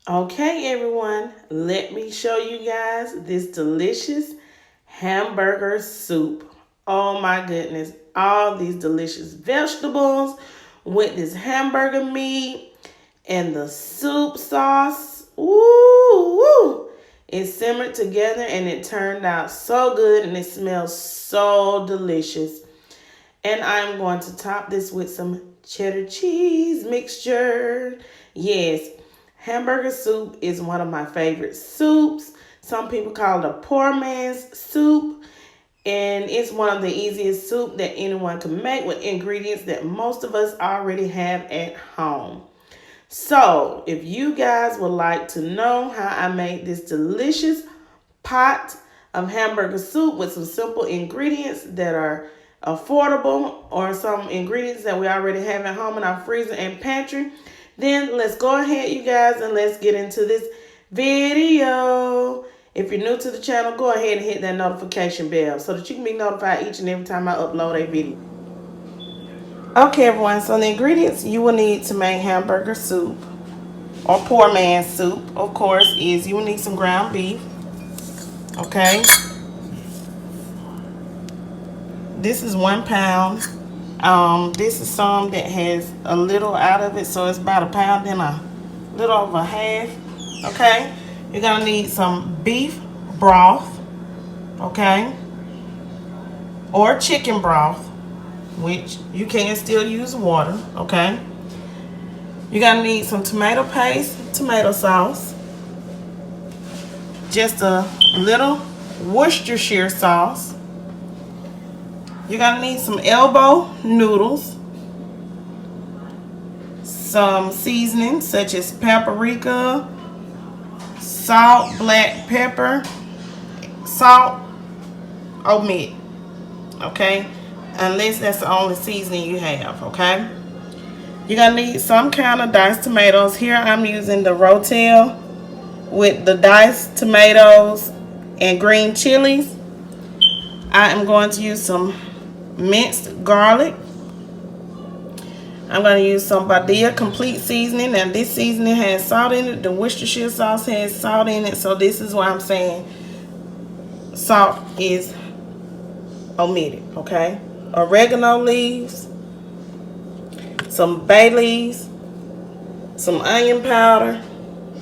Okay, everyone, let me show you guys this delicious hamburger soup. Oh my goodness, all these delicious vegetables with this hamburger meat and the soup sauce. Ooh, woo. It simmered together and it turned out so good and it smells so delicious. And I'm going to top this with some cheddar cheese mixture. Yes, hamburger soup is one of my favorite soups. Some people call it a poor man's soup. And it's one of the easiest soup that anyone can make with ingredients that most of us already have at home. So, if you guys would like to know how I made this delicious pot of hamburger soup with some simple ingredients that are affordable or some ingredients that we already have at home in our freezer and pantry, then let's go ahead, you guys, and let's get into this video. If you're new to the channel, go ahead and hit that notification bell so that you can be notified each and every time I upload a video. Okay, everyone, so the ingredients you will need to make hamburger soup or poor man's soup, of course, is you will need some ground beef. Okay, this is 1 pound. This is some that has a little out of it, so it's about a pound and a little over half. Okay, you're gonna need some beef broth, okay, or chicken broth, which you can still use water. Okay, you're gonna need some tomato paste, tomato sauce, just a little Worcestershire sauce. You're gonna need some elbow noodles, some seasoning such as paprika, salt, black pepper, salt, omit, okay, unless that's the only seasoning you have. Okay, you're gonna need some kind of diced tomatoes. Here I'm using the Rotel with the diced tomatoes and green chilies. I am going to use some minced garlic. I'm going to use some Badia complete seasoning. Now this seasoning has salt in it. The Worcestershire sauce has salt in it. So this is why I'm saying salt is omitted. Okay. Oregano leaves. Some bay leaves. Some onion powder.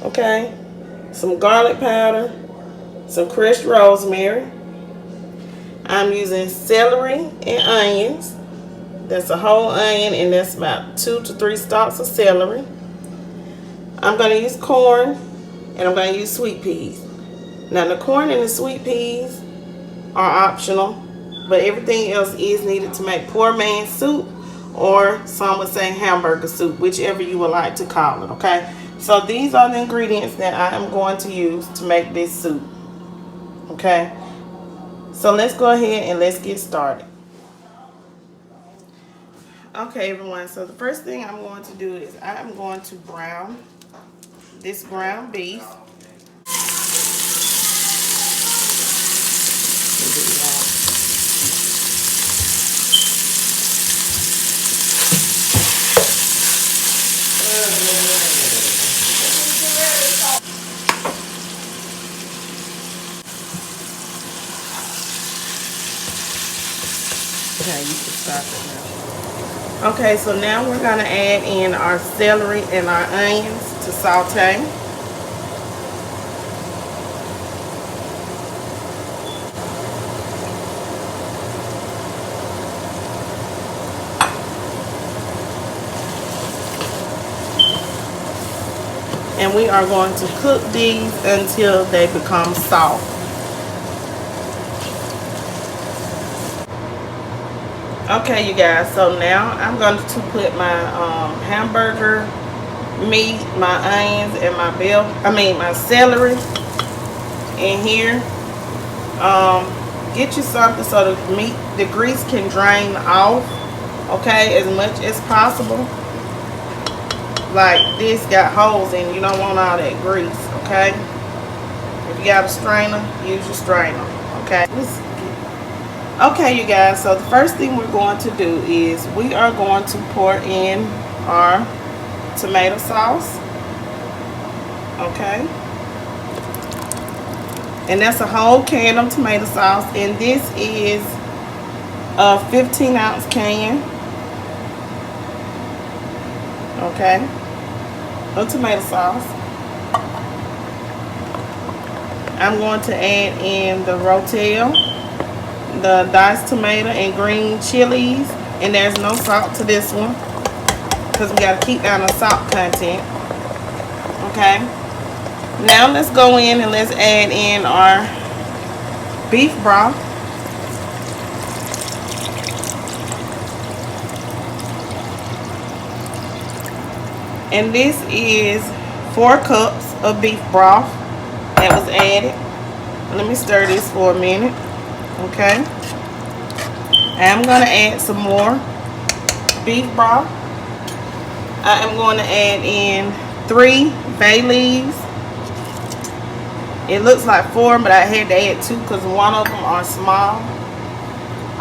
Okay. Some garlic powder. Some crushed rosemary. I'm using celery and onions. That's a whole onion, and that's about 2 to 3 stalks of celery. I'm going to use corn, and I'm going to use sweet peas. Now, the corn and the sweet peas are optional, but everything else is needed to make poor man's soup, or some would say hamburger soup, whichever you would like to call it, okay? So these are the ingredients that I am going to use to make this soup, okay? So let's go ahead and let's get started. Okay, everyone, so the first thing I'm going to do is I'm going to brown this ground beef. Okay, you can stop it now. Okay, so now we're going to add in our celery and our onions to saute. And we are going to cook these until they become soft. Okay, you guys, so now I'm going to put my hamburger meat, my onions, and my celery in here. Get you something so the grease can drain off, okay, as much as possible. Like this got holes in, you don't want all that grease, okay? If you got a strainer, use your strainer, okay? Okay, you guys, so the first thing we're going to do is we are going to pour in our tomato sauce. Okay. And that's a whole can of tomato sauce. And this is a 15-ounce can. Okay. Of tomato sauce. I'm going to add in the rotel, the diced tomato, and green chilies. And there's no salt to this one because we got to keep down the salt content. Okay. Now let's go in and let's add in our beef broth. And this is 4 cups of beef broth that was added. Let me stir this for a minute. Okay. I'm going to add some more beef broth. I am going to add in 3 bay leaves. It looks like 4, but I had to add 2 because one of them are small.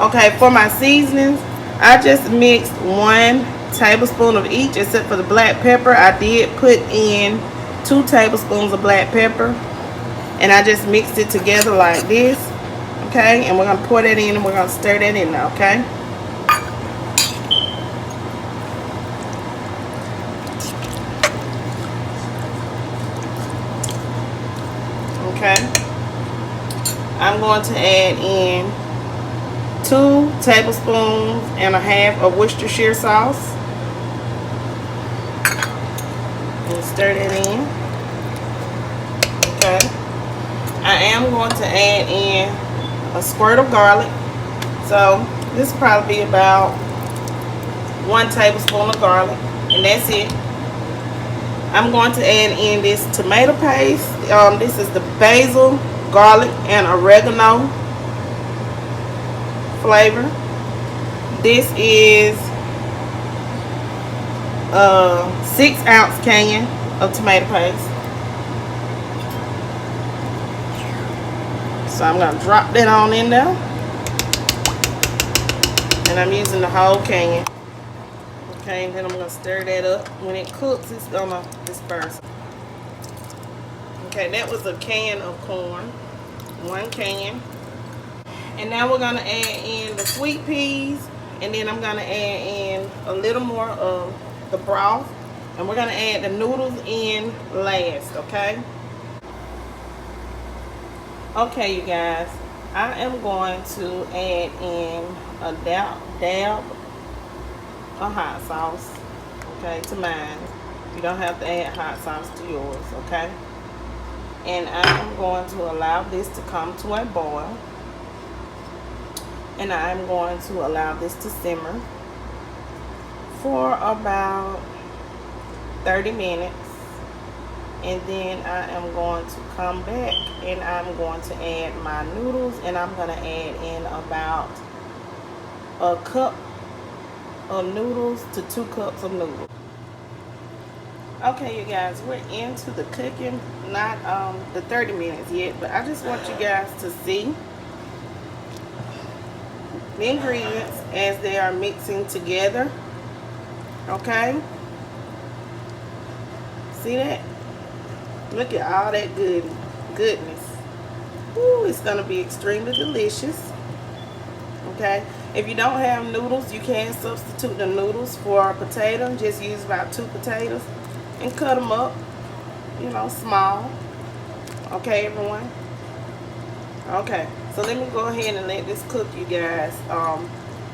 Okay, for my seasonings, I just mixed 1 tablespoon of each except for the black pepper. I did put in 2 tablespoons of black pepper, and I just mixed it together like this. Okay, and we're going to pour that in and we're going to stir that in now. Okay. Okay. I'm going to add in 2 tablespoons and a half of Worcestershire sauce. And stir that in. Okay. I am going to add in a squirt of garlic. So this will probably be about 1 tablespoon of garlic. And that's it. I'm going to add in this tomato paste. This is the basil, garlic, and oregano flavor. This is a 6-ounce can of tomato paste. So I'm going to drop that on in there. And I'm using the whole can. Okay, and then I'm going to stir that up. When it cooks, it's going to disperse. Okay, that was a can of corn. 1 can. And now we're going to add in the sweet peas. And then I'm going to add in a little more of the broth. And we're going to add the noodles in last, okay? Okay, you guys, I am going to add in a dab of hot sauce, okay, to mine. You don't have to add hot sauce to yours, okay? And I'm going to allow this to come to a boil. And I'm going to allow this to simmer for about 30 minutes. And then I am going to come back and I'm going to add my noodles, and I'm going to add in about a cup of noodles to 2 cups of noodles. Okay, you guys, we're into the cooking, not the 30 minutes yet, but I just want you guys to see the ingredients as they are mixing together. Okay, see that? Look at all that goodness. Ooh, it's gonna be extremely delicious. Okay, if you don't have noodles, you can substitute the noodles for a potato. Just use about 2 potatoes and cut them up, you know, small. Okay, everyone. Okay, so let me go ahead and let this cook, you guys.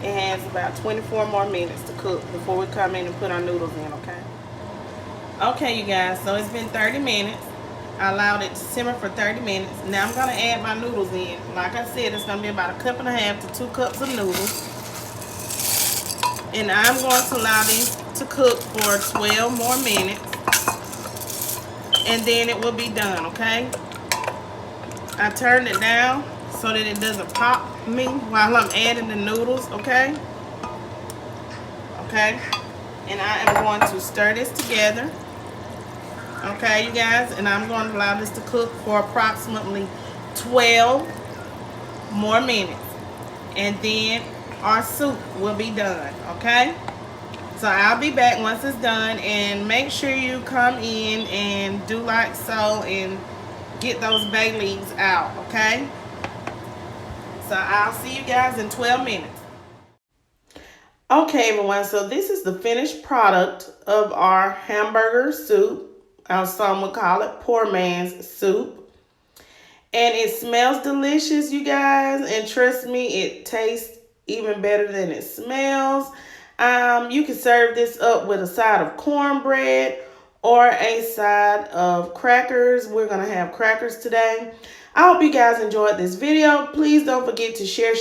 It has about 24 more minutes to cook before we come in and put our noodles in. Okay. Okay, you guys, so it's been 30 minutes. I allowed it to simmer for 30 minutes. Now I'm going to add my noodles in. Like I said, it's going to be about 1.5 cups to 2 cups of noodles. And I'm going to allow these to cook for 12 more minutes. And then it will be done, okay? I turned it down so that it doesn't pop me while I'm adding the noodles, okay? Okay? And I am going to stir this together. Okay, you guys, and I'm going to allow this to cook for approximately 12 more minutes. And then our soup will be done, okay? So I'll be back once it's done, and make sure you come in and do like so and get those bay leaves out, okay? So I'll see you guys in 12 minutes. Okay, everyone, so this is the finished product of our hamburger soup. Some would call it poor man's soup. And it smells delicious, you guys. And trust me, it tastes even better than it smells. You can serve this up with a side of cornbread or a side of crackers. We're going to have crackers today. I hope you guys enjoyed this video. Please don't forget to share,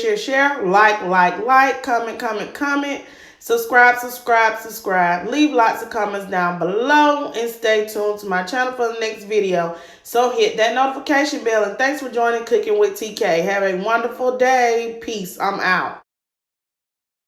like, comment, subscribe. Leave lots of comments down below and stay tuned to my channel for the next video. So hit that notification bell, and thanks for joining Cooking with TK. Have a wonderful day. Peace. I'm out.